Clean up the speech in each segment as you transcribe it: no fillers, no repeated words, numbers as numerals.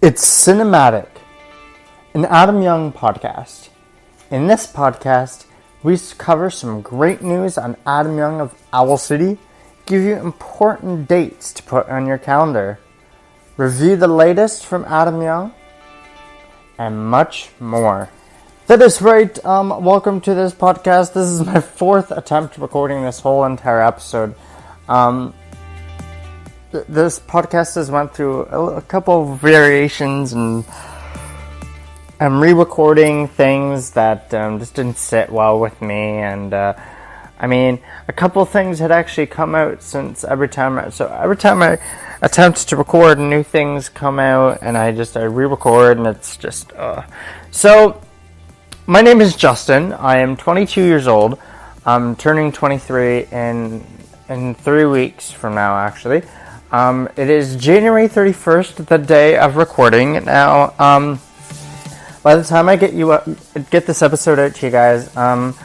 It's Cinematic, an Adam Young podcast. In this podcast, we cover some great news on Adam Young of Owl City, give you important dates to put on your calendar, review the latest from Adam Young, and much more. That is right. Welcome to this podcast. This is my fourth attempt recording this whole entire episode. This podcast has went through a couple of variations, and I'm re-recording things that just didn't sit well with me. And a couple of things had actually come out since every time I attempt to record, new things come out, and I re-record, and it's just So, my name is Justin. I am 22 years old. I'm turning 23 in 3 weeks from now, actually. It is January 31st, the day of recording. Now, by the time I get this episode out to you guys, I'm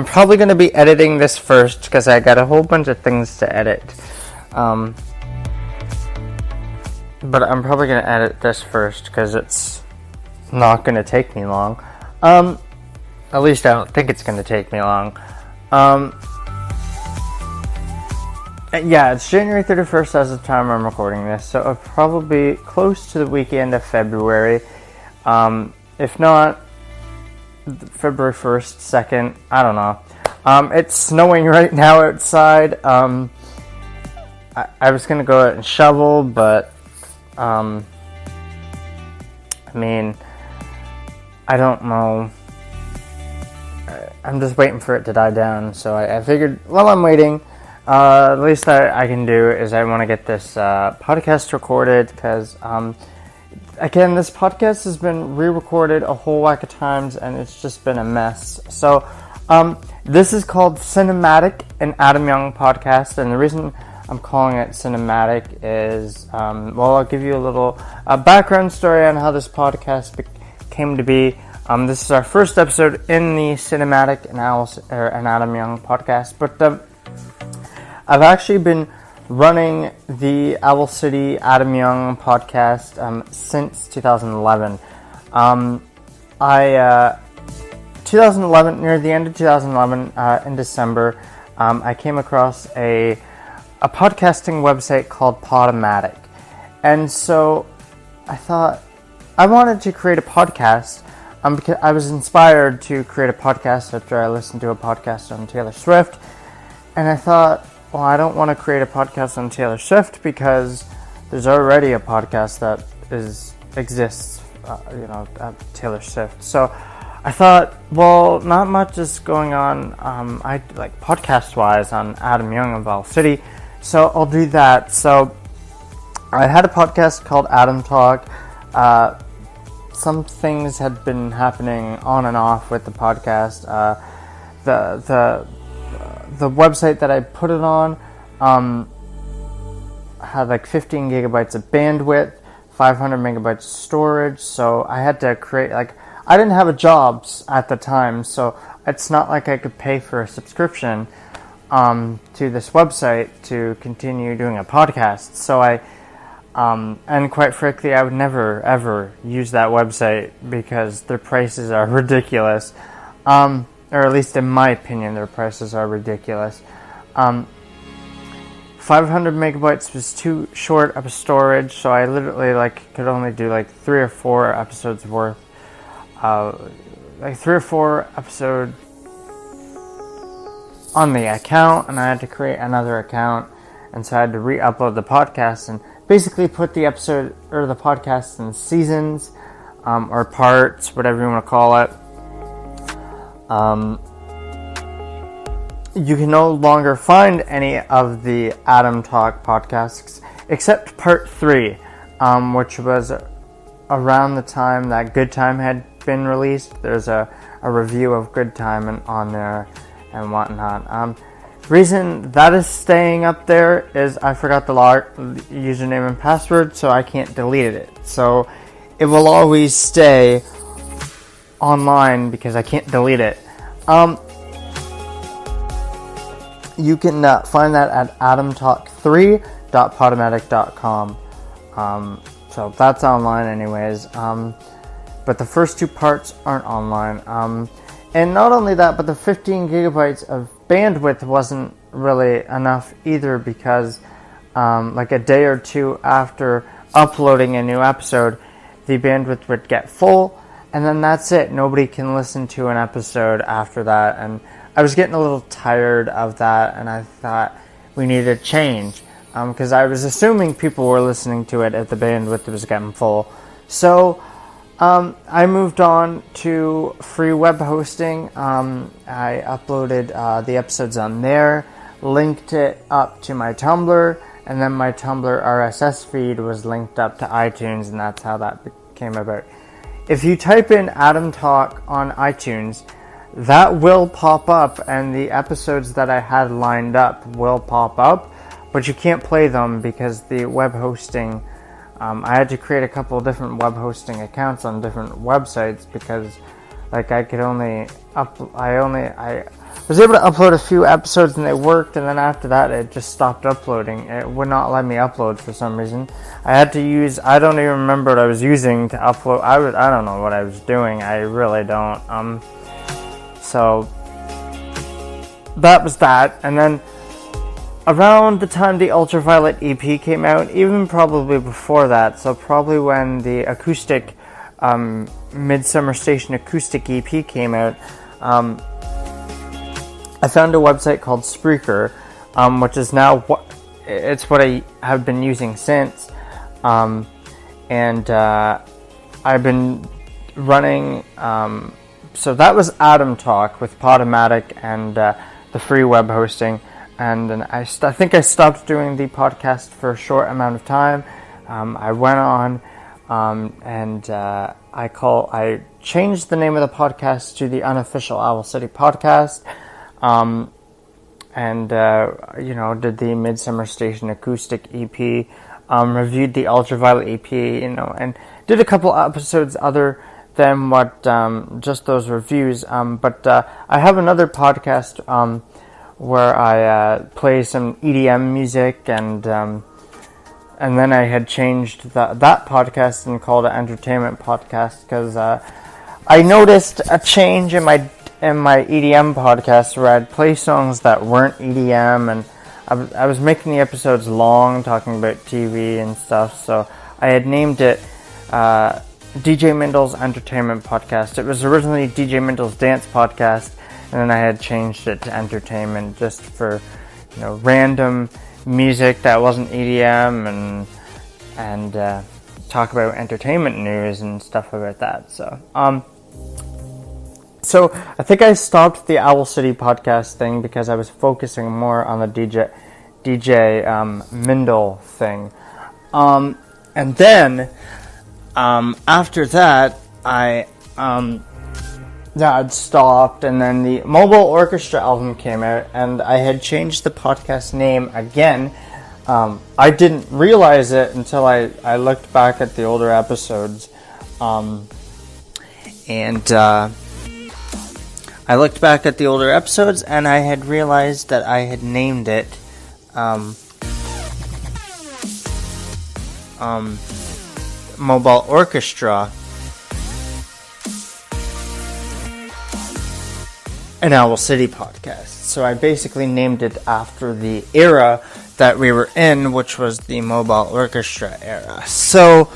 probably going to be editing this first because I got a whole bunch of things to edit. But I'm probably going to edit this first because it's not going to take me long. At least I don't think it's going to take me long. Yeah, it's January 31st as of the time I'm recording this, so it'll probably be close to the weekend of February. If not, February 1st, 2nd, I don't know. It's snowing right now outside. I was going to go out and shovel, but, I don't know. I'm just waiting for it to die down, so I figured while I'm waiting, the least I can do is I want to get this podcast recorded because, again, this podcast has been re-recorded a whole whack of times and it's just been a mess. So, this is called Cinematic, an Adam Young podcast, and the reason I'm calling it Cinematic is, I'll give you a little background story on how this podcast came to be. This is our first episode in the Cinematic and Adam Young podcast, but I've actually been running the Owl City Adam Young podcast since 2011. 2011, near the end of 2011, in December, I came across a podcasting website called Podomatic. And so I thought I wanted to create a podcast because I was inspired to create a podcast after I listened to a podcast on Taylor Swift. And I thought, well, I don't want to create a podcast on Taylor Swift because there's already a podcast that exists, Taylor Swift. So I thought, well, not much is going on, podcast-wise on Adam Young of Owl City, so I'll do that. So I had a podcast called Adam Talk. Some things had been happening on and off with the podcast. The website that I put it on had like 15 gigabytes of bandwidth, 500 megabytes of storage, so I had to create, I didn't have a job at the time, so it's not like I could pay for a subscription to this website to continue doing a podcast. So and quite frankly, I would never ever use that website because their prices are ridiculous. Or at least in my opinion, their prices are ridiculous. 500 megabytes was too short of a storage, so I literally could only do 3 or 4 episodes worth. 3 or 4 episodes on the account, and I had to create another account, and so I had to re-upload the podcast and basically put the episode or the podcast in seasons or parts, whatever you want to call it. You can no longer find any of the Adam Talk podcasts except part 3, which was around the time that Good Time had been released. There's a review of Good Time on there and whatnot. Reason that is staying up there is I forgot the username and password, so I can't delete it. So it will always stay online because I can't delete it. You can find that at adamtalk3.podomatic.com. So that's online anyways. But the first 2 parts aren't online. And not only that, but the 15 gigabytes of bandwidth wasn't really enough either, because like a day or 2 after uploading a new episode, the bandwidth would get full, and then that's it. Nobody can listen to an episode after that, and I was getting a little tired of that, and I thought we needed a change, because I was assuming people were listening to it if the bandwidth was getting full. So I moved on to free web hosting. I uploaded the episodes on there, linked it up to my Tumblr, and then my Tumblr RSS feed was linked up to iTunes, and that's how that came about. If you type in Adam Talk on iTunes, that will pop up, and the episodes that I had lined up will pop up, but you can't play them because the web hosting, I had to create a couple of different web hosting accounts on different websites, because like I was able to upload a few episodes and they worked, and then after that it just stopped uploading. It would not let me upload for some reason. I had to use, I don't even remember what I was using to upload. I don't know what I was doing. I really don't. So that was that. And then around the time the Ultraviolet EP came out, even probably before that, so probably when the acoustic Midsummer Station acoustic EP came out, I found a website called Spreaker, which is now what I have been using since, and I've been running. So that was Adam Talk with Podomatic and the free web hosting, and then I think I stopped doing the podcast for a short amount of time. I went on and I changed the name of the podcast to the Unofficial Owl City Podcast. Did the Midsummer Station acoustic EP, reviewed the Ultraviolet EP, and did a couple episodes other than what just those reviews. But I have another podcast where I play some EDM music, and then I had changed that podcast and called it Entertainment Podcast, because I noticed a change in my EDM podcast where I'd play songs that weren't EDM, and I was making the episodes long, talking about TV and stuff, so I had named it DJ Mindle's Entertainment Podcast. It was originally DJ Mindle's Dance Podcast, and then I had changed it to Entertainment just for, random music that wasn't EDM, and talk about entertainment news and stuff about that. So I think I stopped the Owl City podcast thing because I was focusing more on the DJ Mindle thing. And then after that, I'd stopped, and then the Mobile Orchestra album came out, and I had changed the podcast name again. I didn't realize it until I looked back at the older episodes, I looked back at the older episodes, and I had realized that I had named it Mobile Orchestra, an Owl City podcast. So I basically named it after the era that we were in, which was the Mobile Orchestra era. So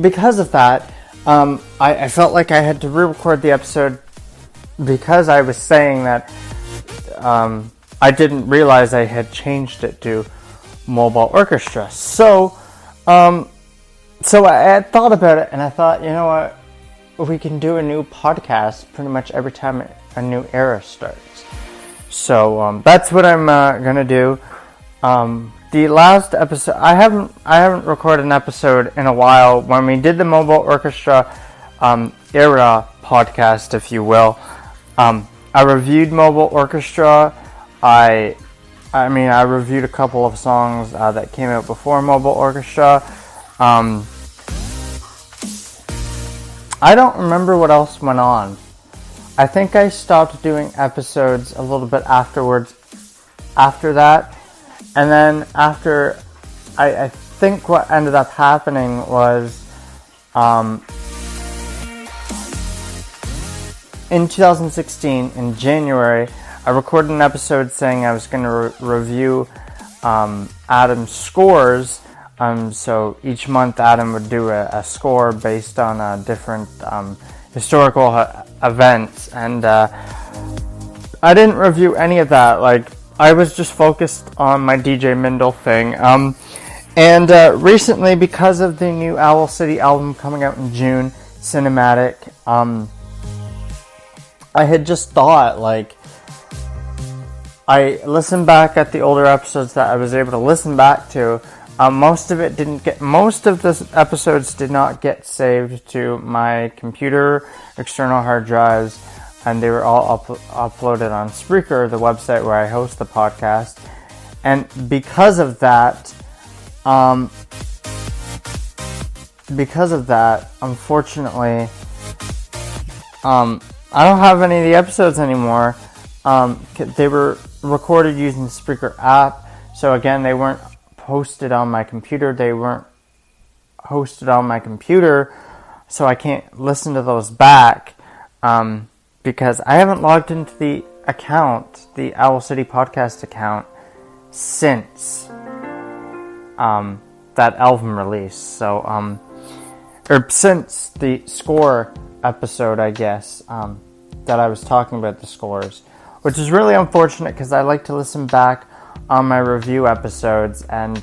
because of that, I felt like I had to re-record the episode, because I was saying that I didn't realize I had changed it to Mobile Orchestra. So I had thought about it, and I thought, you know what, we can do a new podcast pretty much every time a new era starts. So that's what I'm gonna do. The last episode, I haven't recorded an episode in a while. When we did the Mobile Orchestra era podcast, if you will, I reviewed Mobile Orchestra. I reviewed a couple of songs that came out before Mobile Orchestra. I don't remember what else went on. I think I stopped doing episodes a little bit afterwards after that. And then after I think what ended up happening was, in 2016, in January, I recorded an episode saying I was going to review Adam's scores. So each month Adam would do a score based on different historical events, and I didn't review any of that. Like, I was just focused on my DJ Mindle thing. And recently, because of the new Owl City album coming out in June, Cinematic, I had just thought, like, I listened back at the older episodes that I was able to listen back to. Most of the episodes did not get saved to my computer, external hard drives, and they were all uploaded on Spreaker, the website where I host the podcast. And because of that, unfortunately, I don't have any of the episodes anymore. They were recorded using the Spreaker app, so again, they weren't hosted on my computer. So I can't listen to those back, because I haven't logged into the account, the Owl City Podcast account, since that album release. So, or since the score episode, I guess, that I was talking about the scores, which is really unfortunate because I like to listen back on my review episodes, and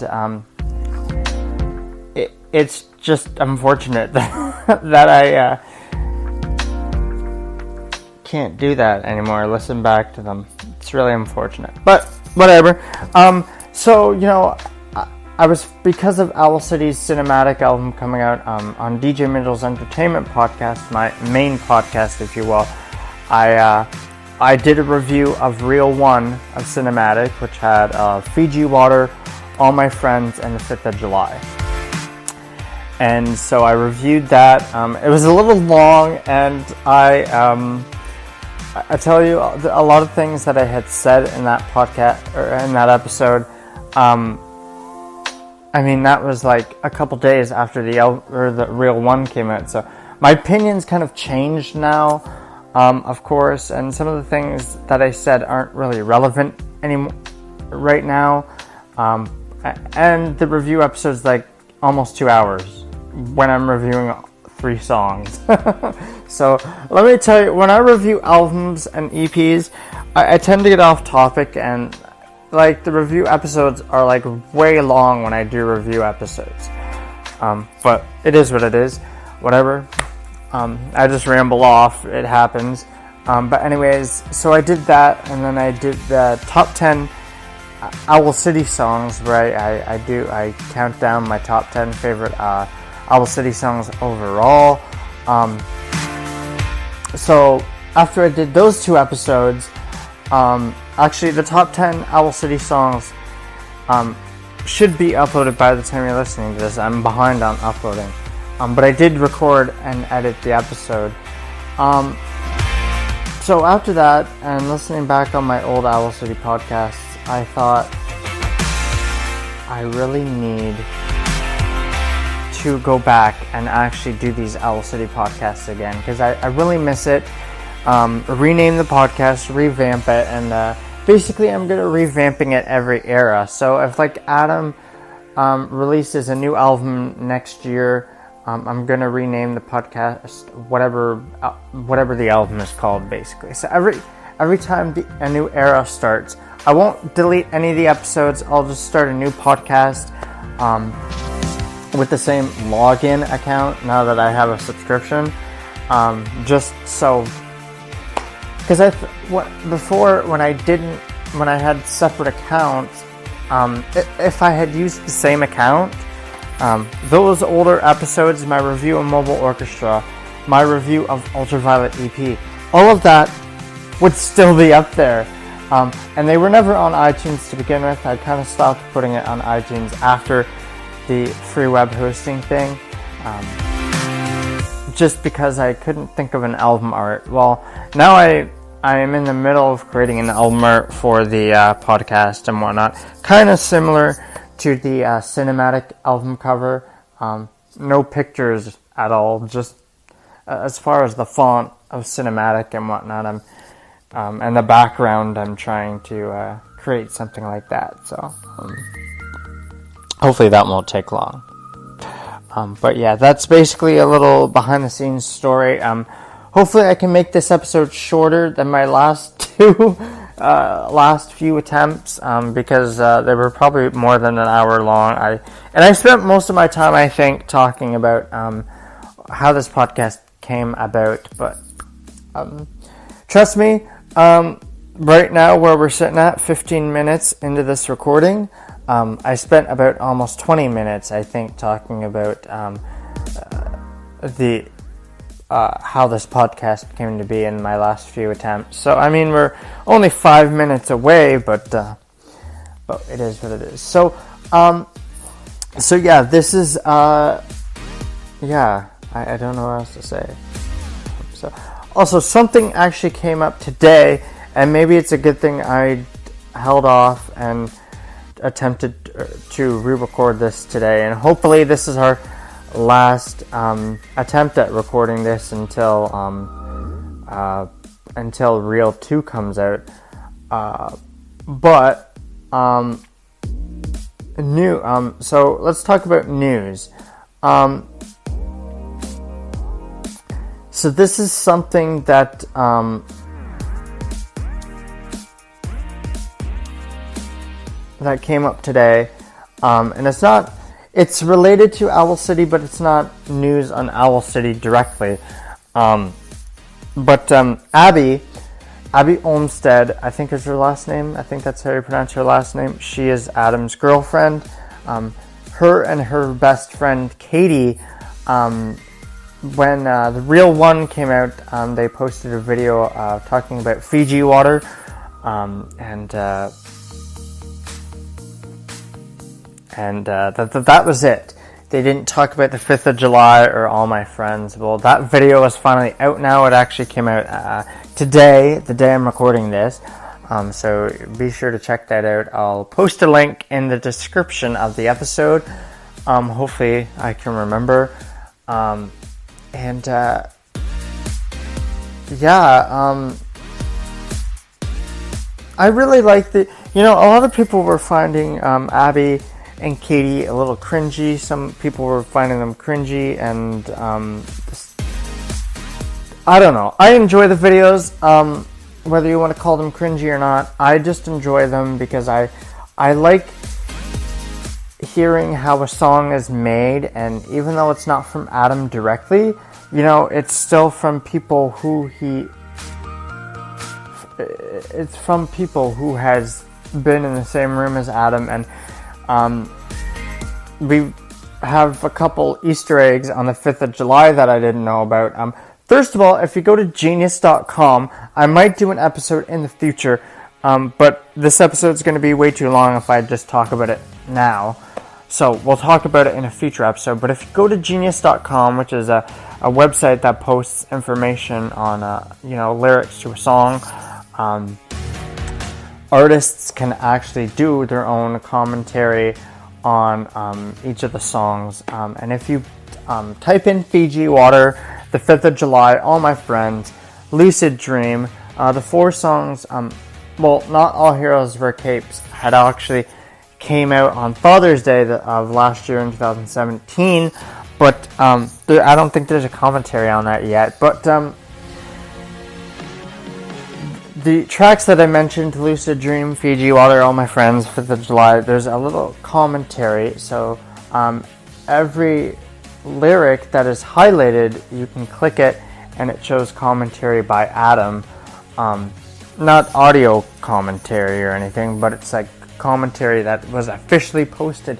it's just unfortunate that I can't do that anymore, listen back to them. It's really unfortunate, but whatever. So, you know, I was, because of Owl City's Cinematic album coming out on DJ Mindle's Entertainment podcast, my main podcast, if you will, I did a review of Reel 1 of Cinematic, which had Fiji Water, All My Friends, and The 5th of July. And so I reviewed that. It was a little long, and I tell you, a lot of things that I had said in that podcast, or in that episode, I mean, that was like a couple days after the Reel 1 came out, so my opinions kind of changed now. Of course, and some of the things that I said aren't really relevant anymore right now. And the review episode's like almost 2 hours when I'm reviewing 3 songs. So let me tell you, when I review albums and EPs, I tend to get off topic, and like the review episodes are like way long when I do review episodes. But it is what it is. Whatever. I just ramble off, it happens. But anyways, so I did that, and then I did the top 10 Owl City songs, where I count down my top 10 favorite Owl City songs overall. So after I did those 2 episodes, actually the top 10 Owl City songs should be uploaded by the time you're listening to this. I'm behind on uploading. But I did record and edit the episode. So after that, and listening back on my old Owl City podcasts, I thought I really need to go back and actually do these Owl City podcasts again, because I really miss it. Rename the podcast, revamp it, and basically I'm going to revamping it every era. So if like Adam releases a new album next year, I'm gonna rename the podcast whatever the album is called, basically. So every time a new era starts, I won't delete any of the episodes. I'll just start a new podcast with the same login account now that I have a subscription. Just so, because before when I had separate accounts, if I had used the same account, those older episodes, my review of Mobile Orchestra, my review of Ultraviolet EP, all of that would still be up there. And they were never on iTunes to begin with. I kind of stopped putting it on iTunes after the free web hosting thing, just because I couldn't think of an album art. Well, now I am in the middle of creating an album art for the podcast and whatnot, kind of similar to the cinematic album cover. No pictures at all, just as far as the font of cinematic and whatnot. And the background, I'm trying to create something like that. So hopefully that won't take long. But yeah, that's basically a little behind the scenes story. Hopefully I can make this episode shorter than my last few attempts, because they were probably more than an hour long. I spent most of my time, I think, talking about how this podcast came about. But trust me, right now where we're sitting at, 15 minutes into this recording, I spent about almost 20 minutes, I think, talking about how this podcast came to be in my last few attempts. So, I mean, we're only 5 minutes away, but it is what it is. So yeah, this is, I don't know what else to say. So, also, something actually came up today, and maybe it's a good thing I held off and attempted to re-record this today, and hopefully this is our last attempt at recording this until Reel 2 comes out. So let's talk about news. So this is something that that came up today, and it's related to Owl City, but it's not news on Owl City directly. But Abby Olmstead, I think is her last name. I think that's how you pronounce her last name. She is Adam's girlfriend. Her and her best friend Katie, when the Real 1 came out, they posted a video talking about Fiji water, and that was it. They didn't talk about the 5th of July or All My Friends. Well, that video is finally out now. It actually came out today, the day I'm recording this. So be sure to check that out. I'll post a link in the description of the episode. Hopefully I can remember. I really like a lot of people were finding Abby and Katie a little cringy. Some people were finding them cringy, and I don't know. I enjoy the videos, whether you want to call them cringy or not. I just enjoy them because I like hearing how a song is made, and even though it's not from Adam directly, it's still from people who it's from people who has been in the same room as Adam, and we have a couple Easter eggs on the 5th of July that I didn't know about. First of all, if you go to genius.com, I might do an episode in the future, but this episode is going to be way too long if I just talk about it now. So we'll talk about it in a future episode. But if you go to genius.com, which is a website that posts information on lyrics to a song, artists can actually do their own commentary on each of the songs. And if you type in Fiji Water, The 5th of July, All My Friends, Lucid Dream, the 4 songs, Not All Heroes Wear Capes, had actually came out on Father's Day of last year in 2017, but I don't think there's a commentary on that yet. But the tracks that I mentioned, Lucid Dream, Fiji Water, All My Friends, 5th of July, there's a little commentary. So every lyric that is highlighted, you can click it and it shows commentary by Adam. Not audio commentary or anything, but it's like commentary that was officially posted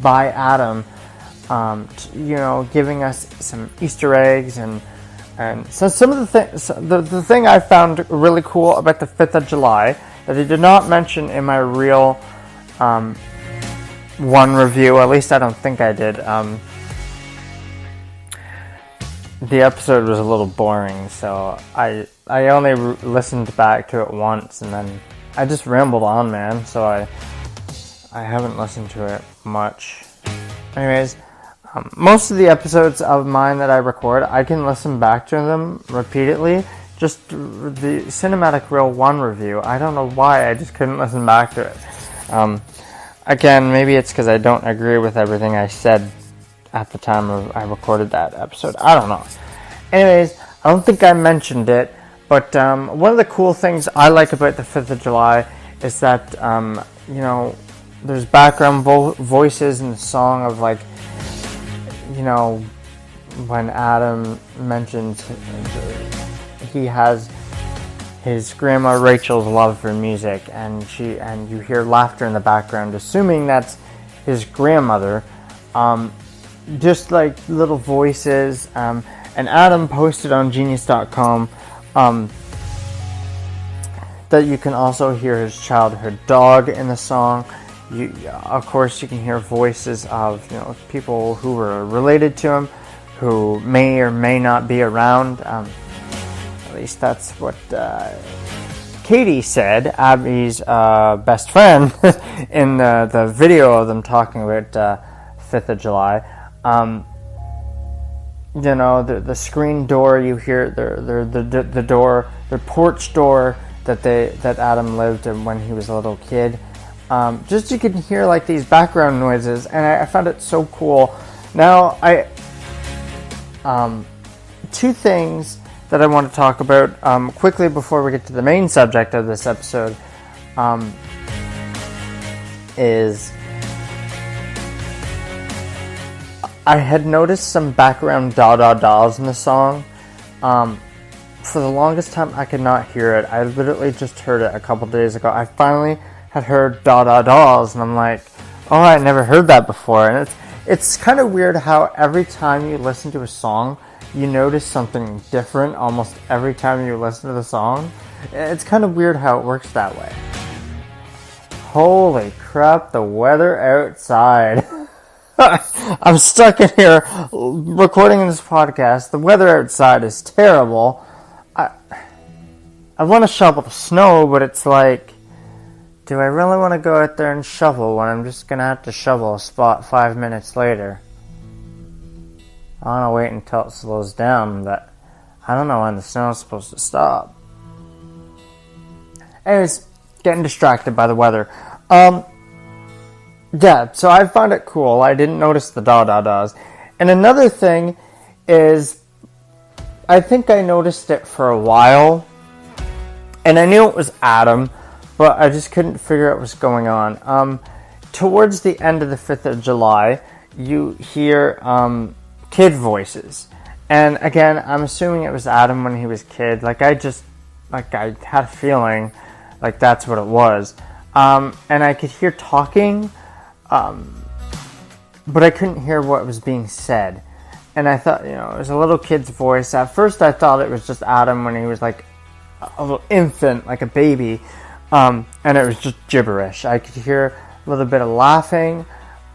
by Adam, giving us some Easter eggs and so some of the things. The thing I found really cool about the 5th of July that I did not mention in my Real 1 review, at least I don't think I did. The episode was a little boring, so I only listened back to it once, and then I just rambled on, man. So I haven't listened to it much. Anyways, most of the episodes of mine that I record, I can listen back to them repeatedly. Just the Cinematic Reel 1 review, I don't know why, I just couldn't listen back to it. Again, maybe it's because I don't agree with everything I said at the time I recorded that episode. I don't know. Anyways, I don't think I mentioned it, but one of the cool things I like about the 5th of July is that, there's background voices in the song of, like, when Adam mentions he has his grandma Rachel's love for music, and you hear laughter in the background, assuming that's his grandmother. Just like little voices, and Adam posted on Genius.com that you can also hear his childhood dog in the song. Of course, you can hear voices of people who were related to him, who may or may not be around. At least that's what Katie said, Abby's best friend, in the video of them talking about 5th of July. The screen door, you hear the door, the porch door that Adam lived in when he was a little kid. Just you can hear like these background noises, and I found it so cool. Now, two things that I want to talk about quickly before we get to the main subject of this episode is I had noticed some background da-da-das in the song. For the longest time, I could not hear it. I literally just heard it a couple days ago. I finally had heard da-da-das, and I'm like, oh, I never heard that before. And it's kind of weird how every time you listen to a song, you notice something different almost every time you listen to the song. It's kind of weird how it works that way. Holy crap, the weather outside. I'm stuck in here recording this podcast. The weather outside is terrible. I want to shovel the snow, but it's like, do I really want to go out there and shovel when I'm just going to have to shovel a spot 5 minutes later? I want to wait until it slows down, but I don't know when the snow is supposed to stop. Anyways, getting distracted by the weather. Yeah, so I found it cool. I didn't notice the da-da-das. And another thing is, I think I noticed it for a while, and I knew it was Adam, but I just couldn't figure out what's going on. Towards the end of the 5th of July, you hear kid voices. And again, I'm assuming it was Adam when he was a kid. I had a feeling like that's what it was. And I could hear talking, but I couldn't hear what was being said. And I thought, it was a little kid's voice. At first I thought it was just Adam when he was like a little infant, like a baby. And it was just gibberish. I could hear a little bit of laughing.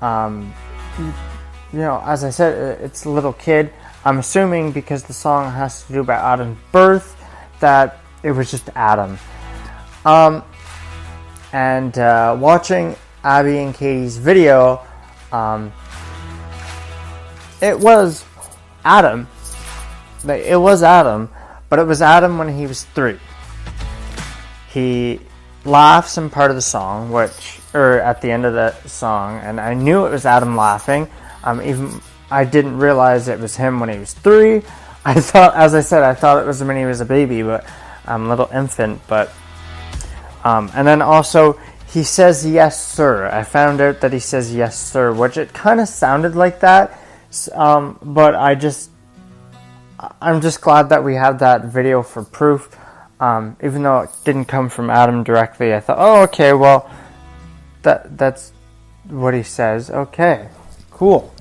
As I said, it's a little kid. I'm assuming because the song has to do about Adam's birth, that it was just Adam. And watching Abby and Katie's video, it was Adam. It was Adam, but it was Adam when he was 3. He laughs in part of the song, at the end of the song, and I knew it was Adam laughing. Even I didn't realize it was him when he was 3. I thought it was when he was a baby, but little infant. But and then also he says yes sir. I found out that he says yes sir, which it kind of sounded like that. But I'm just glad that we have that video for proof. Even though it didn't come from Adam directly, I thought, oh, okay, well, that's what he says. Okay, cool.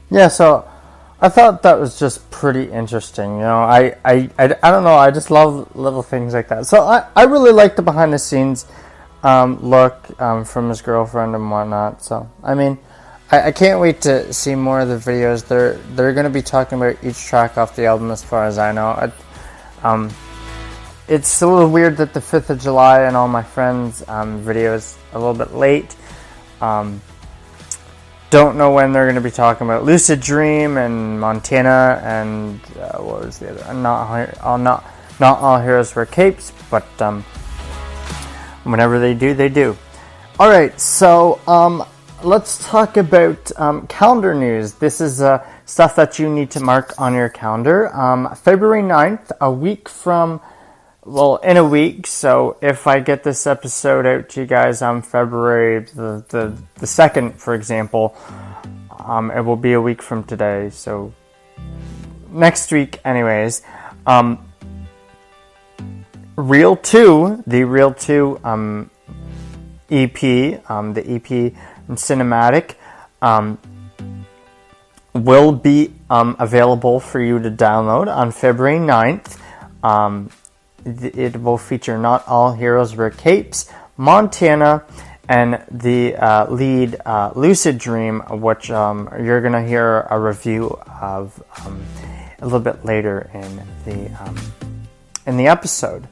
Yeah, so I thought that was just pretty interesting. I don't know. I just love little things like that. So I really like the behind the scenes look from his girlfriend and whatnot. So I mean, I can't wait to see more of the videos. They're going to be talking about each track off the album, as far as I know. It's a little weird that the 5th of July and all my friends video is a little bit late. don't know when they're going to be talking about Lucid Dream and Montana and what was the other? Not All Heroes Wear Capes, but whenever they do, they do. All right, so let's talk about calendar news. This is stuff that you need to mark on your calendar. February 9th, a week from, well, in a week. So if I get this episode out to you guys on February the 2nd, for example, it will be a week from today. So next week, anyways. Real 2, the Real 2 EP, the EP and cinematic, will be available for you to download on February 9th. It will feature Not All Heroes Wear Capes, Montana, and the lead Lucid Dream, which you're going to hear a review of a little bit later in the episode.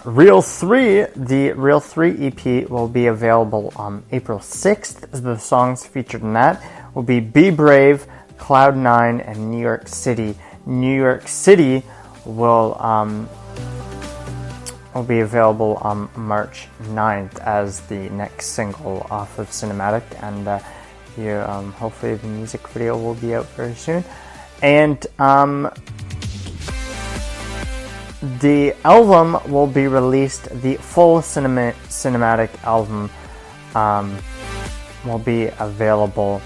Real 3, the Real 3 EP will be available on April 6th. The songs featured in that will be Be Brave, Cloud 9, and New York City. New York City will be available on March 9th as the next single off of Cinematic, and hopefully the music video will be out very soon. And the album will be released, the full cinematic album will be available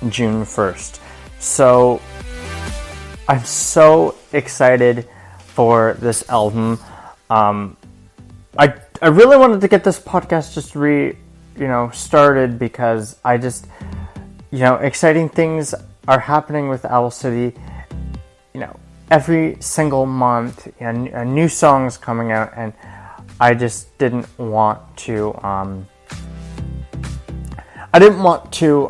June 1st. So I'm so excited for this album. I really wanted to get this podcast just started because I just, exciting things are happening with Owl City. Every single month, a new song's coming out, and I just didn't want to. I didn't want to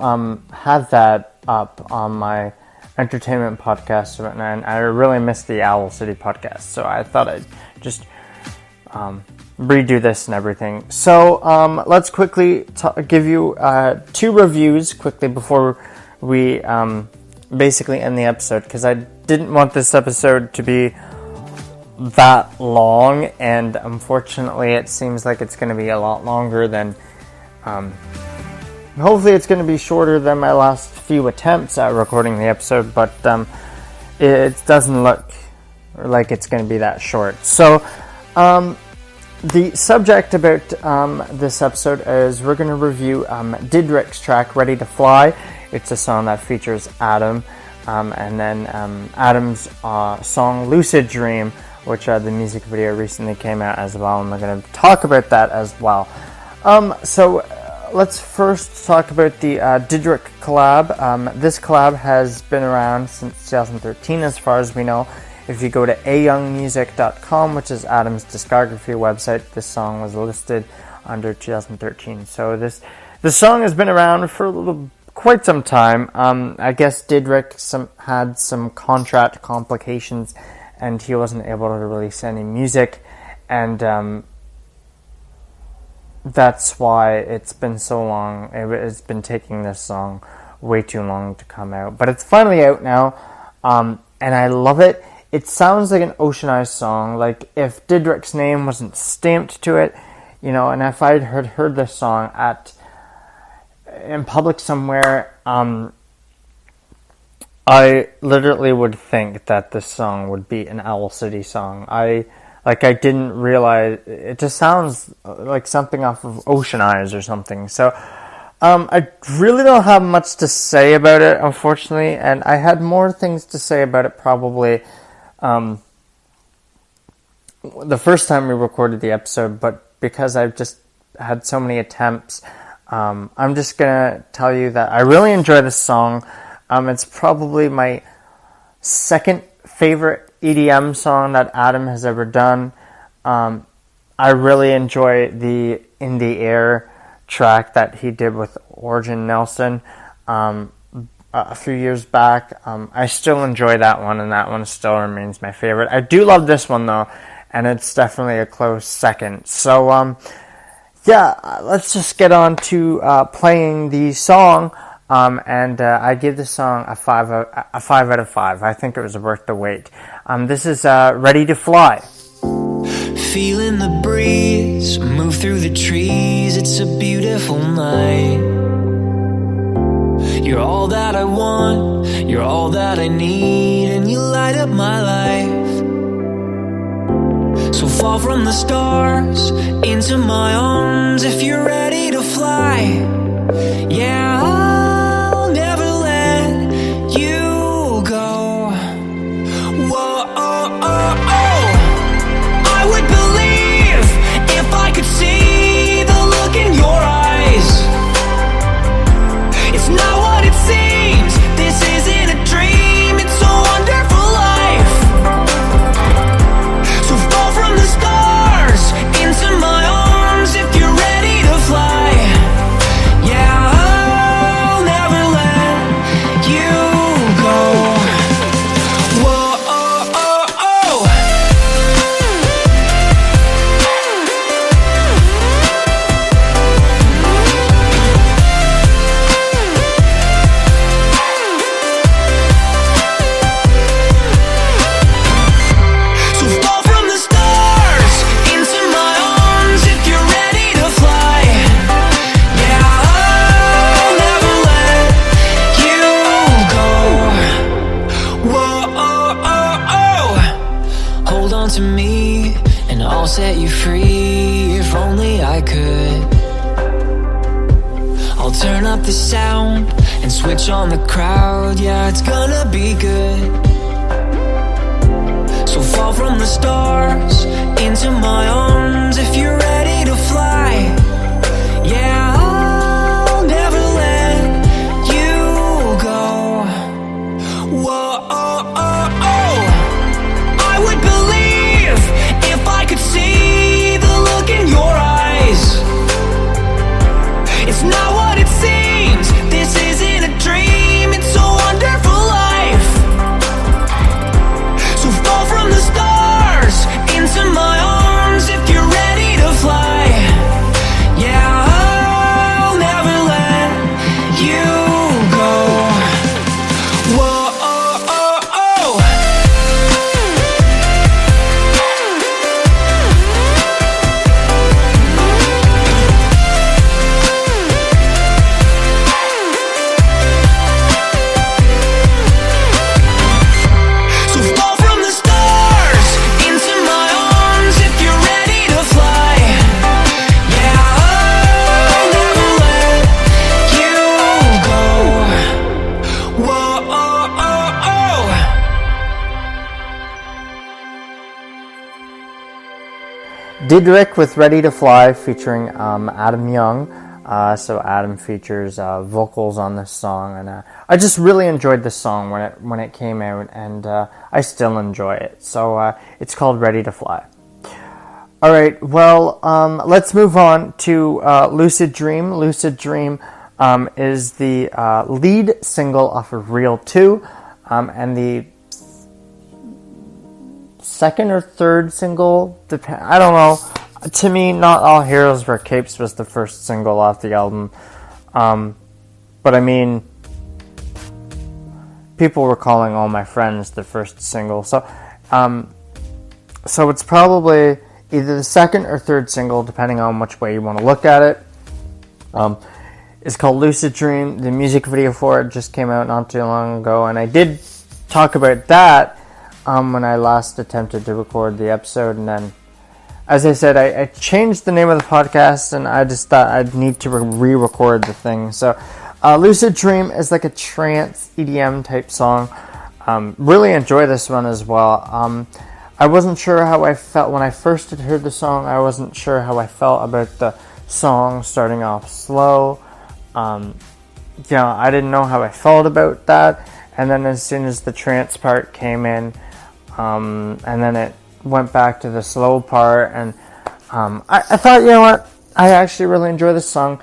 have that up on my entertainment podcast, and I really missed the Owl City podcast, so I thought I'd just redo this and everything. So let's quickly give you 2 reviews quickly before we basically end the episode, because I didn't want this episode to be that long, and unfortunately it seems like it's going to be a lot longer than hopefully it's going to be shorter than my last few attempts at recording the episode, but it doesn't look like it's going to be that short. So the subject about this episode is we're going to review Didrick's track Ready to Fly. It's a song that features Adam, and then Adam's song Lucid Dream, which the music video recently came out as well, and we're going to talk about that as well. So let's first talk about the Didrick collab. This collab has been around since 2013 as far as we know. If you go to ayoungmusic.com, which is Adam's discography website, this song was listed under 2013. So the song has been around for quite some time. I guess Didrick had some contract complications, and he wasn't able to release any music, and that's why it's been so long. It's been taking this song way too long to come out, but it's finally out now, and I love it. It sounds like an Ocean Eyes song, like if Didrick's name wasn't stamped to it, and if I had heard this song in public somewhere, I literally would think that this song would be an Owl City song. I didn't realize, it just sounds like something off of Ocean Eyes or something. So I really don't have much to say about it, unfortunately, and I had more things to say about it probably the first time we recorded the episode, but because I've just had so many attempts, I'm just gonna tell you that I really enjoy this song. It's probably my second favorite EDM song that Adam has ever done. I really enjoy the In the Air track that he did with Origin Nelson a few years back. I still enjoy that one, and that one still remains my favorite. I do love this one though, and it's definitely a close second. So yeah, let's just get on to playing the song. And I give the song a 5 out of 5. I think it was worth the wait. This is Ready to Fly. Feeling the breeze move through the trees. It's a beautiful night. You're all that I want, you're all that I need, and you light up my life. So fall from the stars into my arms if you're ready to fly. Yeah, I'll never let you go. Whoa, oh, oh, oh. I would believe if I could see the look in your eyes. It's not what it seems. This isn't a dream. It's a wonderful life. So fall from the stars into my arms if you're ready to fly. Yeah, I'll never let you go. Whoa, oh, oh, oh. So fall from the stars into my arms if you're ready to fly. Yeah, I'll never let you go. Whoa, oh, oh, oh. Hold on to me and I'll set you free. If only I could. I'll turn up the sound and switch on the crowd. Yeah, it's gonna be good. So fall from the stars into my arms if you're ready to fly. Yeah, I'll never let you go. Whoa, oh, oh, oh. I would believe if I could see the look in your eyes. It's not what it seems. This isn't a dream. It's a wonderful life. So fall from the stars into my arms if you're ready to fly. Yeah, I'll never let you go. Whoa, oh, oh, oh. So fall from the stars into my arms if you're ready to fly. Yeah, I'll never let you go. Whoa, oh, oh, oh. Didrick with Ready to Fly featuring Adam Young. So Adam features vocals on this song, and I just really enjoyed this song when it came out, and I still enjoy it. So it's called Ready to Fly. All right, well, let's move on to Lucid Dream. Lucid Dream is the lead single off of Real 2, and the second or third single, I don't know. To me, Not All Heroes Wear Capes was the first single off the album. But I mean, people were calling All My Friends the first single. So it's probably either the second or third single, depending on which way you want to look at it. It's called Lucid Dream. The music video for it just came out not too long ago, and I did talk about that when I last attempted to record the episode, and then, as I said, I changed the name of the podcast, and I just thought I'd need to re-record the thing. So, Lucid Dream is like a trance EDM type song. Really enjoy this one as well. I wasn't sure how I felt when I first had heard the song. I wasn't sure how I felt about the song starting off slow. I didn't know how I felt about that. And then as soon as the trance part came in, and then it went back to the slow part, and I thought, you know what, I actually really enjoy this song.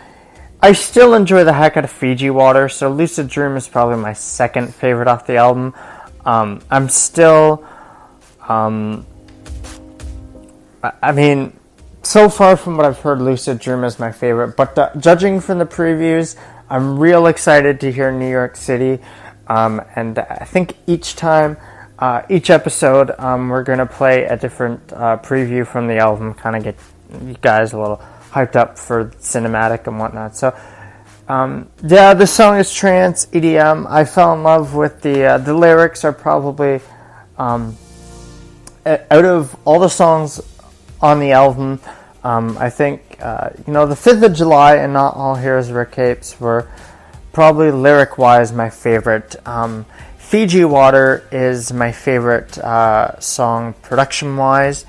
I still enjoy the heck out of Fiji Water, so Lucid Dream is probably my second favorite off the album. I'm still, so far from what I've heard, Lucid Dream is my favorite. But judging from the previews, I'm real excited to hear New York City. And I think each episode, we're going to play a different preview from the album, kind of get you guys a little hyped up for cinematic and whatnot. So, yeah, the song is trance, EDM. I fell in love with the lyrics are probably, out of all the songs on the album, I think, the 5th of July and Not All Heroes Wear Capes were probably lyric-wise my favorite. Fiji Water is my favorite song production-wise,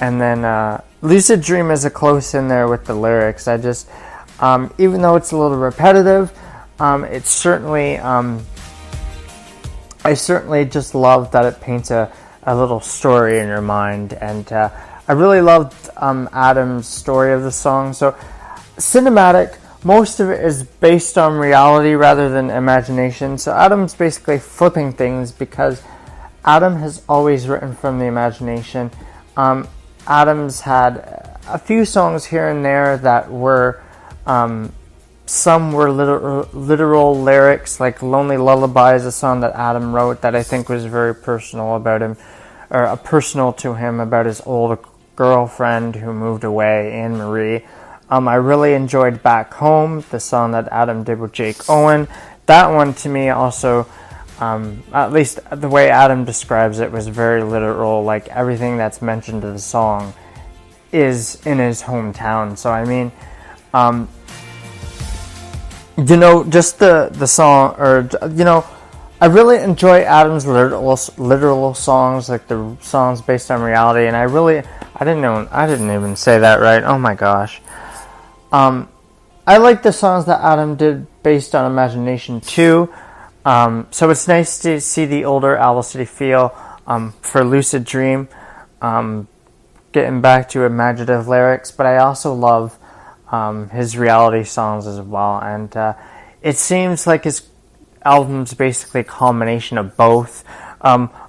and then Lucid Dream is a close in there with the lyrics. I just, even though it's a little repetitive, it's certainly, I certainly just love that it paints a little story in your mind, and I really loved Adam's story of the song. So cinematic, most of it is based on reality rather than imagination. So Adam's basically flipping things because Adam has always written from the imagination. Adam's had a few songs here and there that were, some were literal lyrics, like Lonely Lullaby is a song that Adam wrote that I think was very personal about him, or personal to him, about his old girlfriend who moved away, Anne Marie. I really enjoyed Back Home, the song that Adam did with Jake Owen. That one to me also, at least the way Adam describes it, was very literal. Like everything that's mentioned in the song is in his hometown. So I mean, just the song, or I really enjoy Adam's literal songs, like the songs based on reality. And I didn't even say that right. Oh my gosh. I like the songs that Adam did based on imagination too. So it's nice to see the older Owl City feel for Lucid Dream, getting back to imaginative lyrics, but I also love his reality songs as well. And it seems like his album's basically a combination of both.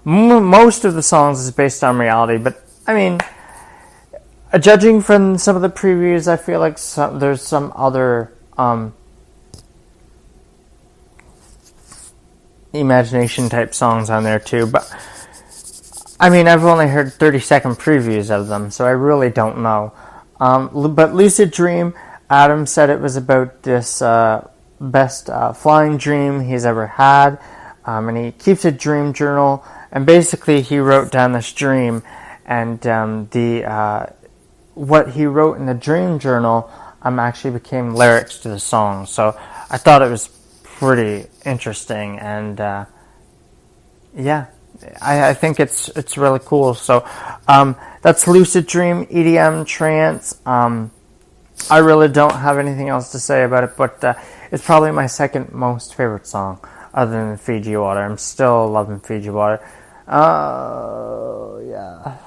Most of the songs is based on reality, but I mean, judging from some of the previews, I feel like there's some other imagination type songs on there too. But I mean, I've only heard 30-second previews of them, so I really don't know. But Lucid Dream, Adam said it was about this best flying dream he's ever had, and he keeps a dream journal, and basically he wrote down this dream, and what he wrote in the dream journal actually became lyrics to the song. So I thought it was pretty interesting, and yeah, I think it's really cool. So that's Lucid Dream, EDM trance. I really don't have anything else to say about it, but it's probably my second most favorite song other than Fiji Water. I'm still loving Fiji Water. Yeah.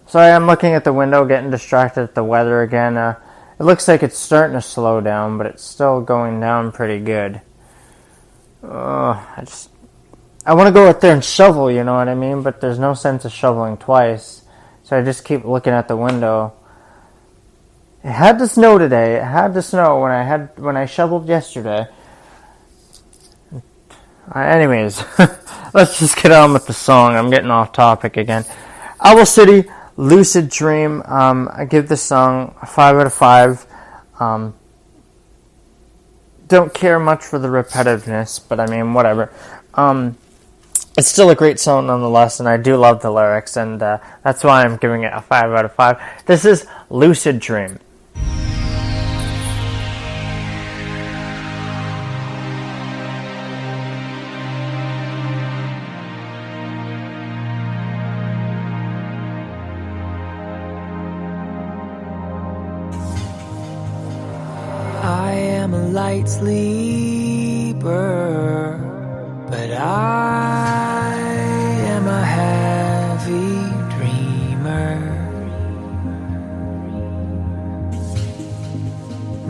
Sorry, I'm looking at the window, getting distracted at the weather again. It looks like it's starting to slow down, but it's still going down pretty good. I want to go out there and shovel, you know what I mean? But there's no sense of shoveling twice, so I just keep looking at the window. It had to snow today. It had to snow when I shoveled yesterday. Anyways, let's just get on with the song. I'm getting off topic again. Owl City, Lucid Dream. I give this song a 5 out of 5. Don't care much for the repetitiveness, but I mean, whatever. It's still a great song nonetheless, and I do love the lyrics, and that's why I'm giving it a 5 out of 5. This is Lucid Dream. I am a light sleeper, but I am a heavy dreamer.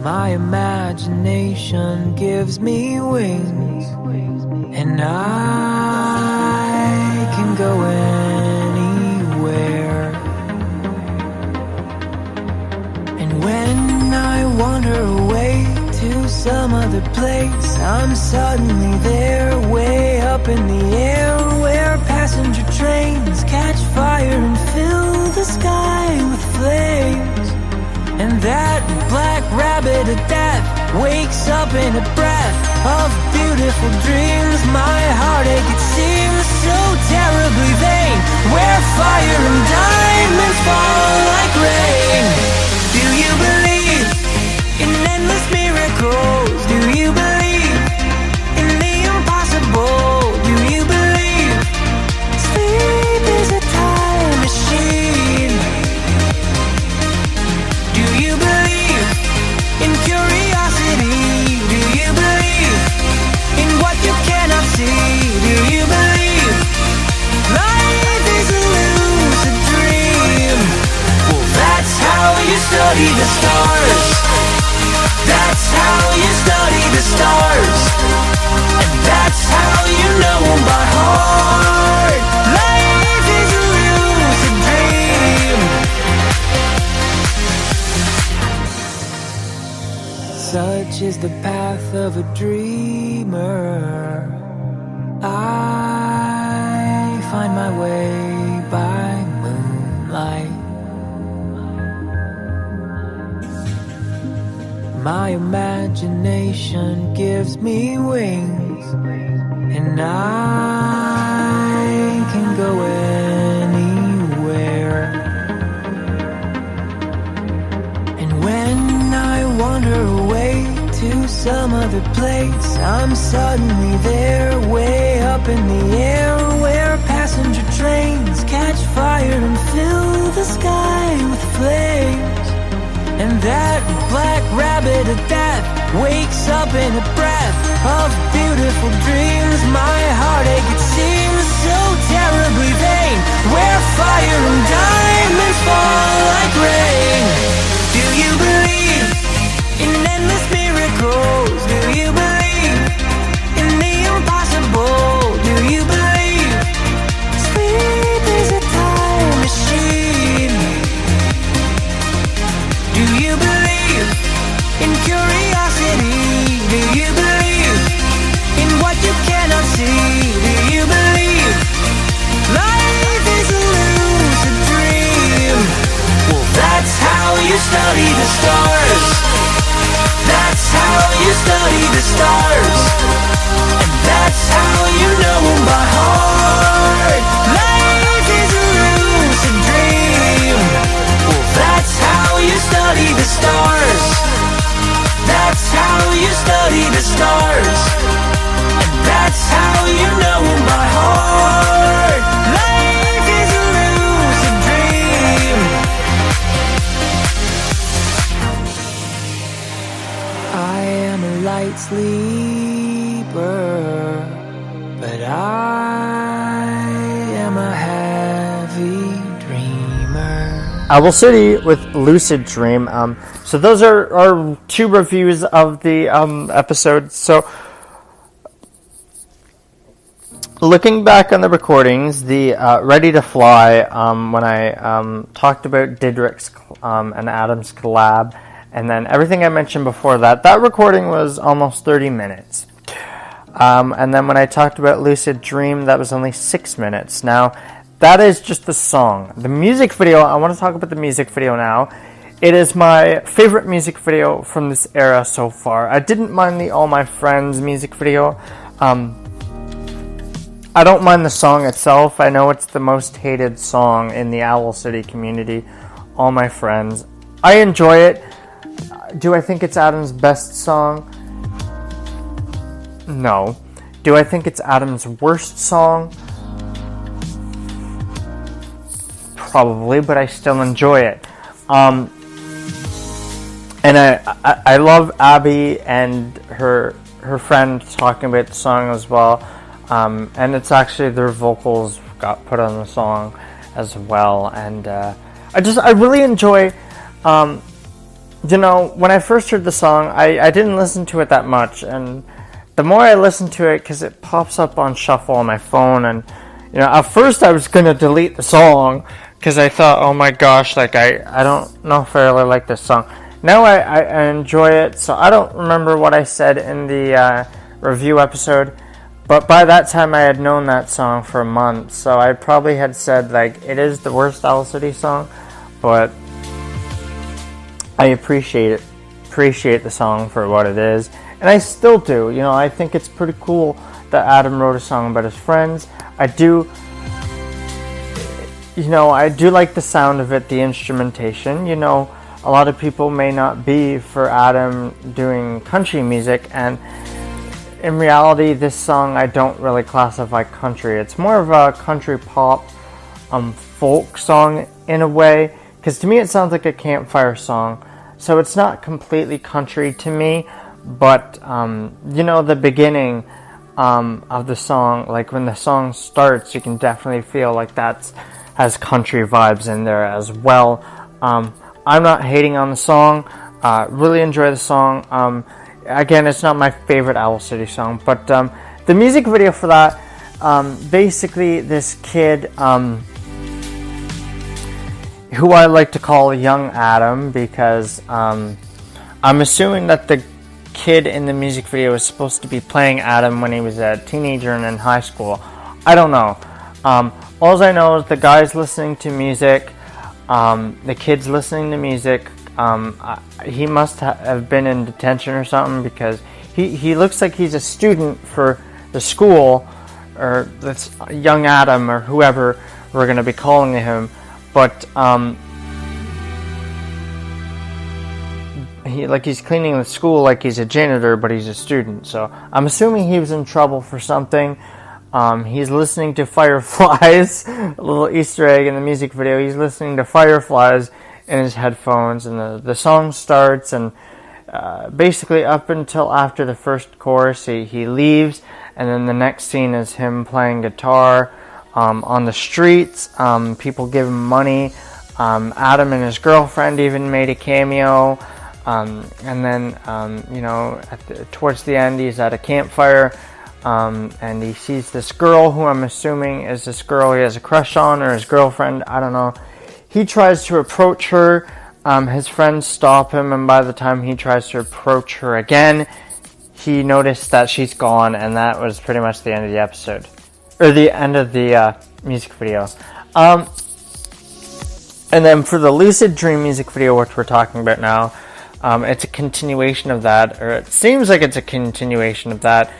My imagination gives me wings, and I can go anywhere. other place, I'm suddenly there, way up in the air, where passenger trains catch fire and fill the sky with flames. And that black rabbit of death wakes up in a breath of beautiful dreams. My heartache, it seems so terribly vain, where fire and diamonds fall like rain. Do you believe in endless miracles? Do you believe in the impossible? Do you believe sleep is a time machine? Do you believe in curiosity? Do you believe in what you cannot see? Do you believe life is a lucid dream? Well, that's how you study the stars. That's how you study the stars. And that's how you know them by heart. Life is a lucid dream. Such is the path of a dreamer. I find my way by moonlight. My imagination gives me wings, and I can go anywhere. And when I wander away to some other place, I'm suddenly there, way up in the air, where passenger trains catch fire and fill the sky with flames. And that black rabbit of death wakes up in a breath of beautiful dreams. My heartache, it seems so terribly vain, where fire and diamonds fall like rain. Do you believe in endless miracles? Do you believe in the impossible? Do you believe sleep is a time machine? Do you believe in curiosity? Do you believe in what you cannot see? Do you believe life is a lucid dream? Well, that's how you study the stars. That's how you study the stars. And that's how you know them by heart. Life is a lucid dream. Well, that's how you study the stars. That's how you study the stars. And that's how you know them by heart. Life is a lucid dream. I am a light sleeper, but I am a heavy dreamer. Owl City with Lucid Dream. So those are our two reviews of the episode. So looking back on the recordings, the Ready to Fly, when I talked about Didrick's and Adam's collab, and then everything I mentioned before that, that recording was almost 30 minutes. And then when I talked about Lucid Dream, that was only 6 minutes. Now, that is just the song. The music video, I want to talk about the music video now. It is my favorite music video from this era so far. I didn't mind the All My Friends music video. I don't mind the song itself. I know it's the most hated song in the Owl City community, All My Friends. I enjoy it. Do I think it's Adam's best song? No. Do I think it's Adam's worst song? Probably, but I still enjoy it. And I love Abby and her friend talking about the song as well. And it's actually their vocals got put on the song as well. And I really enjoy, when I first heard the song, I didn't listen to it that much. And the more I listen to it, because it pops up on shuffle on my phone, and at first I was going to delete the song because I thought, oh my gosh, I don't know if I really like this song. now I enjoy it. So I don't remember what I said in the review episode, but by that time I had known that song for a month, so I probably had said like it is the worst Owl City song, but I appreciate the song for what it is, and I still do. You know, I think it's pretty cool that Adam wrote a song about his friends. I do like the sound of it, the instrumentation. You know, a lot of people may not be for Adam doing country music, and in reality, this song I don't really classify country. It's more of a country pop, folk song in a way, because to me it sounds like a campfire song. So it's not completely country to me, but you know, the beginning of the song, like when the song starts, you can definitely feel like that has country vibes in there as well. I'm not hating on the song. Really enjoy the song. Again, it's not my favorite Owl City song, but the music video for that, basically this kid, who I like to call Young Adam, because I'm assuming that the kid in the music video was supposed to be playing Adam when he was a teenager and in high school. I don't know. All I know is the guy's listening to music, the kid's listening to music. He must have been in detention or something, because he looks like he's a student for the school, or this Young Adam, or whoever we're going to be calling him. But he's cleaning the school like he's a janitor, but he's a student. So I'm assuming he was in trouble for something. He's listening to Fireflies, a little Easter egg in the music video. He's listening to Fireflies in his headphones, and the song starts, and basically up until after the first chorus, he leaves, and then the next scene is him playing guitar on the streets. People give him money. Adam and his girlfriend even made a cameo. And then, you know, towards the end, he's at a campfire, and he sees this girl who I'm assuming is this girl he has a crush on, or his girlfriend, I don't know. He tries to approach her. His friends stop him, and by the time he tries to approach her again, he noticed that she's gone, and that was pretty much the end of the episode. Or the end of the music video. And then for the Lucid Dream music video, which we're talking about now, it's a continuation of that, or it seems like it's a continuation of that.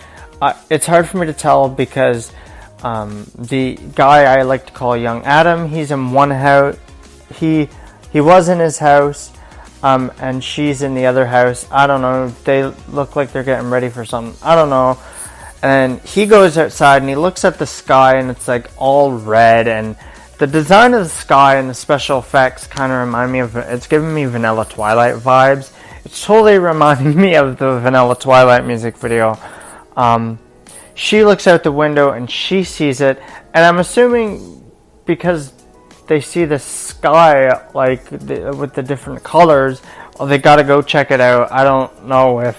It's hard for me to tell, because the guy I like to call Young Adam, he's in one house. He was in his house, and she's in the other house. I don't know. They look like they're getting ready for something. I don't know. And he goes outside and he looks at the sky, and it's like all red, and the design of the sky and the special effects kind of remind me of, it's giving me Vanilla Twilight vibes. It's totally reminding me of the Vanilla Twilight music video. She looks out the window and she sees it, and I'm assuming because they see the sky like with the different colors, well, they gotta go check it out. I don't know if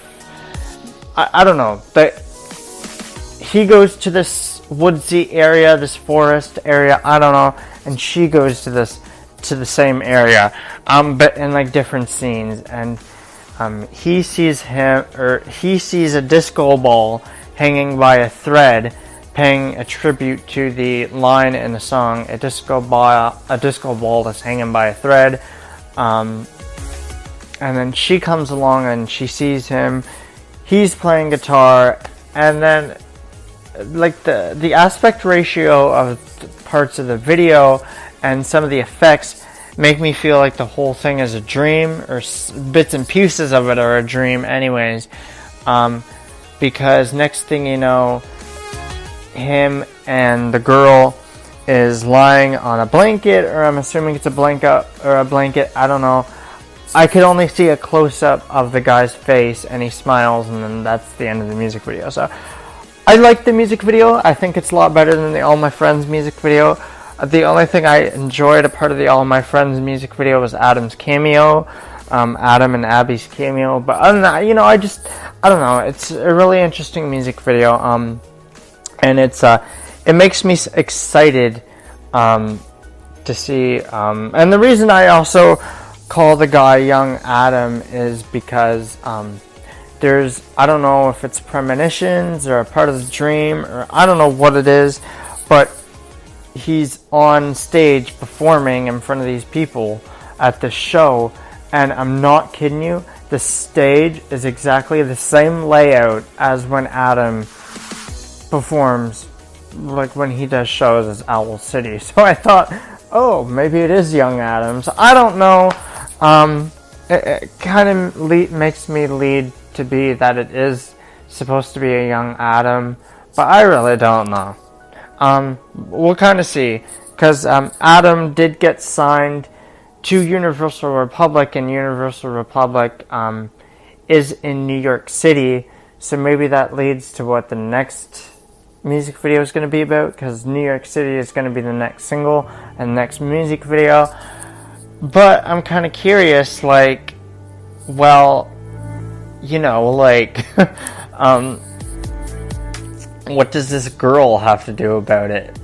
I don't know. He goes to this woodsy area, this forest area, I don't know, and she goes to the same area, but in like different scenes, and he sees a disco ball hanging by a thread, paying a tribute to the line in the song, a disco ball that's hanging by a thread. And then she comes along and she sees him, he's playing guitar, and then like the aspect ratio of parts of the video and some of the effects make me feel like the whole thing is a dream, or bits and pieces of it are a dream anyways, because next thing you know, him and the girl is lying on a blanket, or I'm assuming it's a blanket, I don't know. I could only see a close-up of the guy's face, and he smiles, and then that's the end of the music video. So I like the music video. I think it's a lot better than the All My Friends music video. The only thing I enjoyed a part of the All My Friends music video was Adam's cameo, Adam and Abby's cameo. But other than that, you know, I don't know. It's a really interesting music video, and it makes me excited to see. And the reason I also call the guy Young Adam is because there's, I don't know if it's premonitions or a part of the dream, or I don't know what it is, but he's on stage performing in front of these people at the show, and I'm not kidding you, the stage is exactly the same layout as when Adam performs, like when he does shows as Owl City. So I thought, oh, maybe it is Young Adam. So I don't know. It kind of makes me lead to be that it is supposed to be a Young Adam, but I really don't know. We'll kind of see, because Adam did get signed to Universal Republic, and Universal Republic is in New York City, so maybe that leads to what the next music video is going to be about, because New York City is going to be the next single and next music video. But I'm kind of curious, like, well, you know, like, what does this girl have to do about it?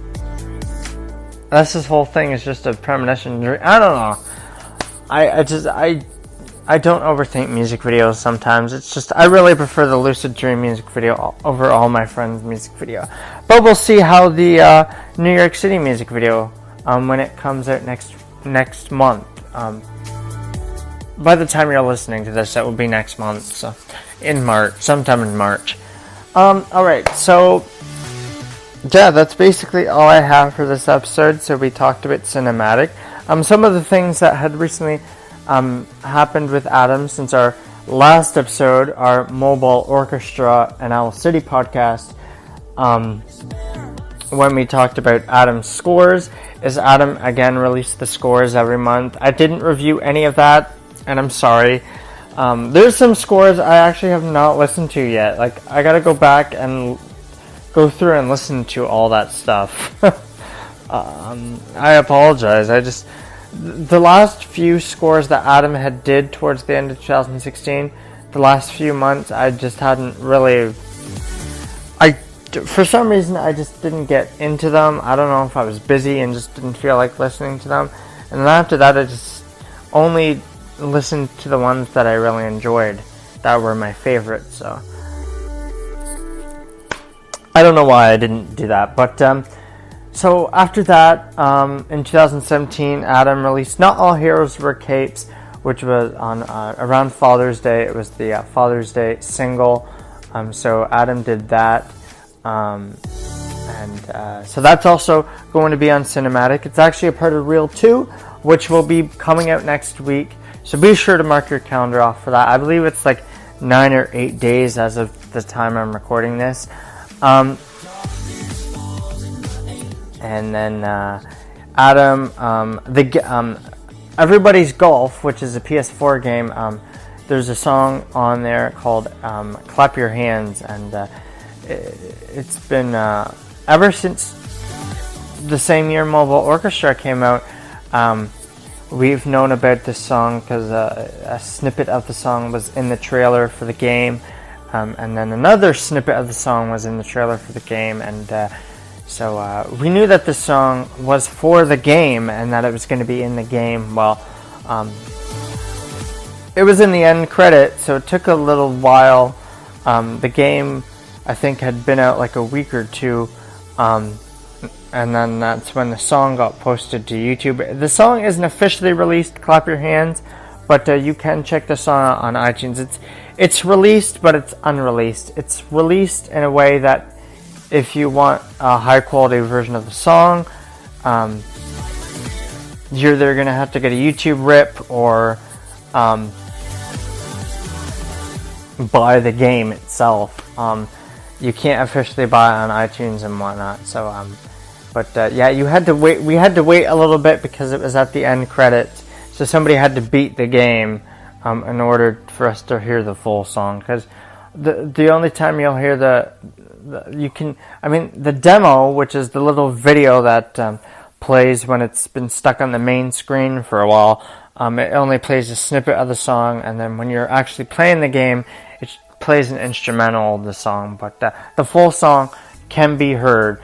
That's this whole thing is just a premonition. I don't know. I don't overthink music videos sometimes. It's just, I really prefer the Lucid Dream music video over all my friends' music video. But we'll see how the New York City music video, when it comes out next month. By the time you're listening to this, that will be next month. So, in March, sometime in March. Alright, so yeah, that's basically all I have for this episode. So we talked about cinematic. Some of the things that had recently happened with Adam since our last episode, our Mobile Orchestra and Owl City podcast, when we talked about Adam's scores, is Adam again released the scores every month. I didn't review any of that, and I'm sorry. There's some scores I actually have not listened to yet. Like, I gotta go back and go through and listen to all that stuff. I apologize. The last few scores that Adam had did towards the end of 2016, the last few months, I just hadn't really... For some reason, I just didn't get into them. I don't know if I was busy and just didn't feel like listening to them. And then after that, I just only listened to the ones that I really enjoyed, that were my favorites. So I don't know why I didn't do that. But so after that, in 2017, Adam released Not All Heroes Wear Capes, which was on around Father's Day. It was the Father's Day single. So Adam did that. So that's also going to be on Cinematic. It's actually a part of Reel 2, which will be coming out next week. So be sure to mark your calendar off for that. I believe it's like 9 or 8 days as of the time I'm recording this. And then Adam, Everybody's Golf, which is a PS4 game, there's a song on there called Clap Your Hands, and it's been ever since the same year Mobile Orchestra came out. We've known about this song because a snippet of the song was in the trailer for the game, and then another snippet of the song was in the trailer for the game, and so we knew that the song was for the game and that it was going to be in the game. Well, it was in the end credit, so it took a little while. The game, I think, had been out like a week or two, and then that's when the song got posted to YouTube. The song isn't officially released, Clap Your Hands, but you can check the song out on iTunes. It's released, but it's unreleased. It's released in a way that if you want a high quality version of the song, you're either going to have to get a YouTube rip or buy the game itself. You can't officially buy it on iTunes and whatnot. So, yeah, you had to wait. We had to wait a little bit because it was at the end credits. So somebody had to beat the game in order for us to hear the full song. Because the only time you'll hear the demo, which is the little video that plays when it's been stuck on the main screen for a while, it only plays a snippet of the song, and then when you're actually playing the game, it plays an instrumental of the song. But the full song can be heard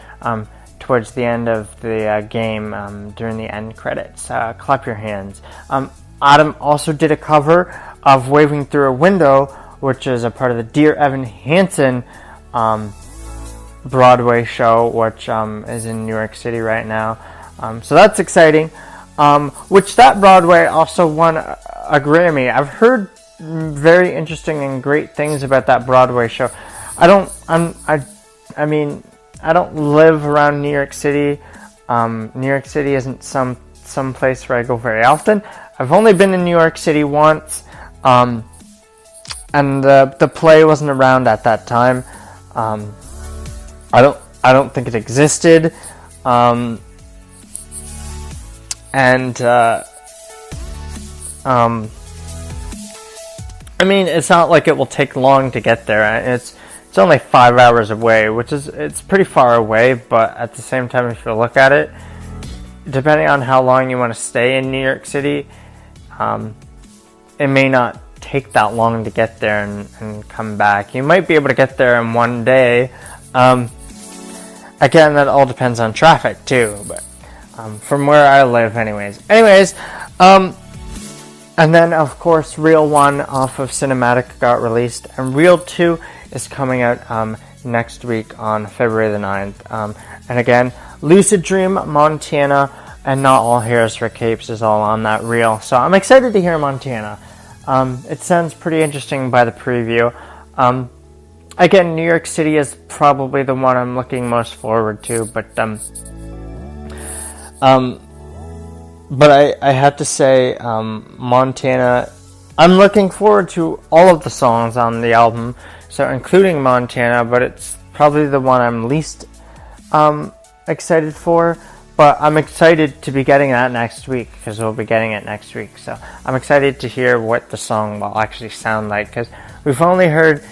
towards the end of the game during the end credits. Clap Your Hands. Adam also did a cover of Waving Through a Window, which is a part of the Dear Evan Hansen Broadway show, which is in New York City right now. So that's exciting. Which that Broadway also won a Grammy. I've heard very interesting and great things about that Broadway show. I don't live around New York City. New York City isn't some place where I go very often. I've only been in New York City once, and the play wasn't around at that time. I don't think it existed. It's not like it will take long to get there. It's only 5 hours away, it's pretty far away, but at the same time, if you look at it, depending on how long you want to stay in New York City, it may not take that long to get there and come back. You might be able to get there in one day. Again, that all depends on traffic too, but from where I live anyways, and then of course Reel 1 off of Cinematic got released, and Reel 2 is coming out next week on February the 9th. And again, Lucid Dream, Montana, and Not All Heroes for Capes is all on that reel, so I'm excited to hear Montana. It sounds pretty interesting by the preview. Again, New York City is probably the one I'm looking most forward to, but I have to say, Montana, I'm looking forward to all of the songs on the album, so including Montana, but it's probably the one I'm least excited for. But I'm excited to be getting that next week, because we'll be getting it next week. So I'm excited to hear what the song will actually sound like, because we've only heard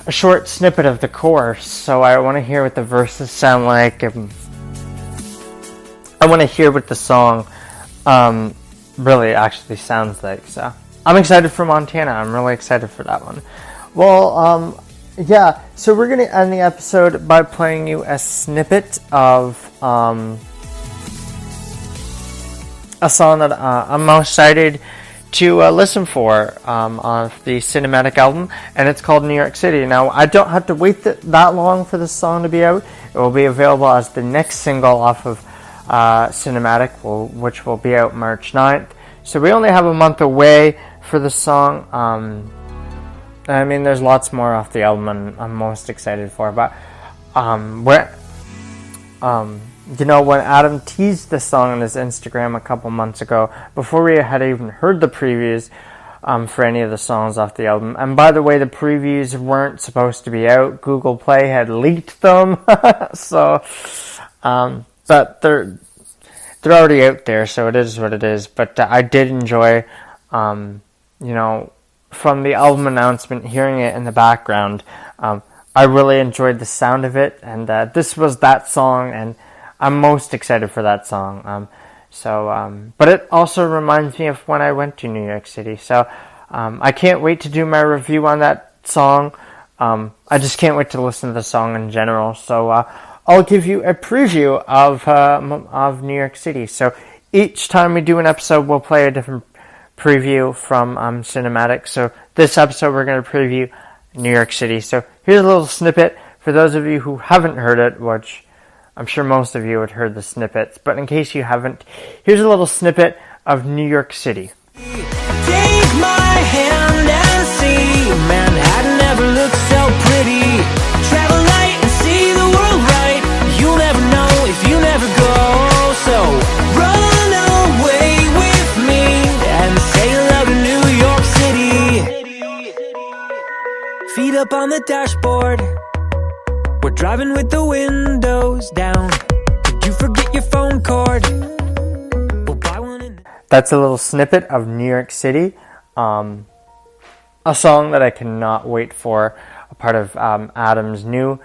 a short snippet of the chorus, so I want to hear what the verses sound like, and I want to hear what the song really actually sounds like. So I'm excited for Montana. I'm really excited for that one. Well, yeah, so we're going to end the episode by playing you a snippet of a song that I'm most excited to listen for on the Cinematic album, and it's called New York City. Now, I don't have to wait that long for this song to be out. It will be available as the next single off of Cinematic, which will be out March 9th. So we only have a month away for the song. There's lots more off the album I'm most excited for, but when Adam teased the song on his Instagram a couple months ago, before we had even heard the previews for any of the songs off the album, and by the way, the previews weren't supposed to be out. Google Play had leaked them, so but they're already out there, so it is what it is. But I did enjoy, from the album announcement, hearing it in the background. I really enjoyed the sound of it, and this was that song, and I'm most excited for that song. But it also reminds me of when I went to New York City, so I can't wait to do my review on that song. I just can't wait to listen to the song in general, so I'll give you a preview of New York City. So each time we do an episode, we'll play a different preview from Cinematic. So this episode, we're going to preview New York City. So here's a little snippet for those of you who haven't heard it, which I'm sure most of you had heard the snippets, but in case you haven't, here's a little snippet of New York City. Take my hand and see Manhattan never looks so pretty. Travel light and see the world right. You'll never know if you never go. So run away with me and say hello to New York City. Feet up on the dashboard. We're driving with the windows down. Did you forget your phone cord? We'll buy one. That's a little snippet of New York City. A song that I cannot wait for. A part of Adam's new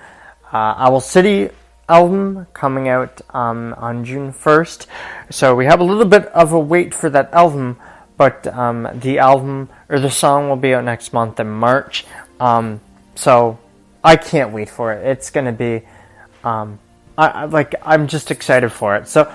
Owl City album coming out on June 1st. So we have a little bit of a wait for that album, but the album or the song will be out next month in March. So I can't wait for it. It's gonna be I'm just excited for it. So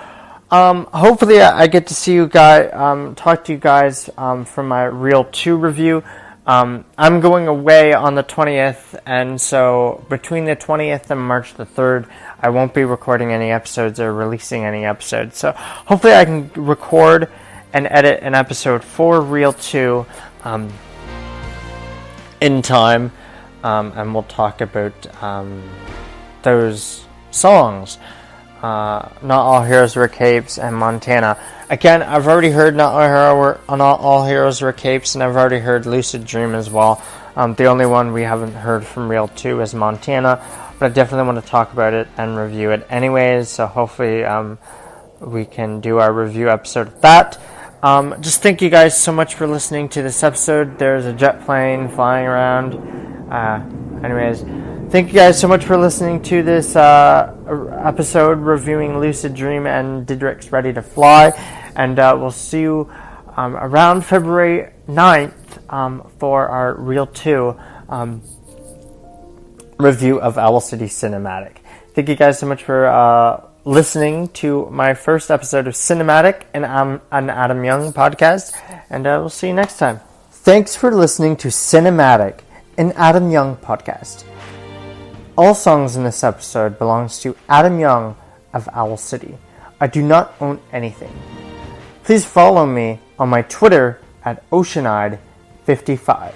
Hopefully I get to see you guys, talk to you guys for my Reel 2 review. I'm going away on the 20th, and so between the 20th and March the 3rd, I won't be recording any episodes or releasing any episodes. So hopefully I can record and edit an episode for Reel 2 in time, and we'll talk about those songs. Not All Heroes Wear Capes and Montana. Again, I've already heard Not All Heroes Wear Capes, and I've already heard Lucid Dream as well. The only one we haven't heard from Reel 2 is Montana, but I definitely want to talk about it and review it anyways, so hopefully we can do our review episode of that. Just thank you guys so much for listening to this episode. There's a jet plane flying around. Anyways, thank you guys so much for listening to this episode reviewing Lucid Dream and Didrick's Ready to Fly. And we'll see you around February 9th for our Reel 2 review of Owl City Cinematic. Thank you guys so much for listening to my first episode of Cinematic and an Adam Young podcast. And we'll see you next time. Thanks for listening to Cinematic, an Adam Young podcast. All songs in this episode belongs to Adam Young of Owl City. I do not own anything. Please follow me on my Twitter at Oceanide55.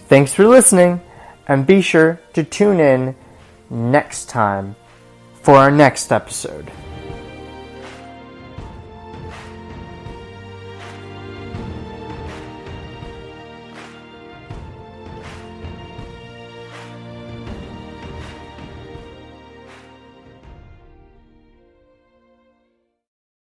Thanks for listening, and be sure to tune in next time for our next episode.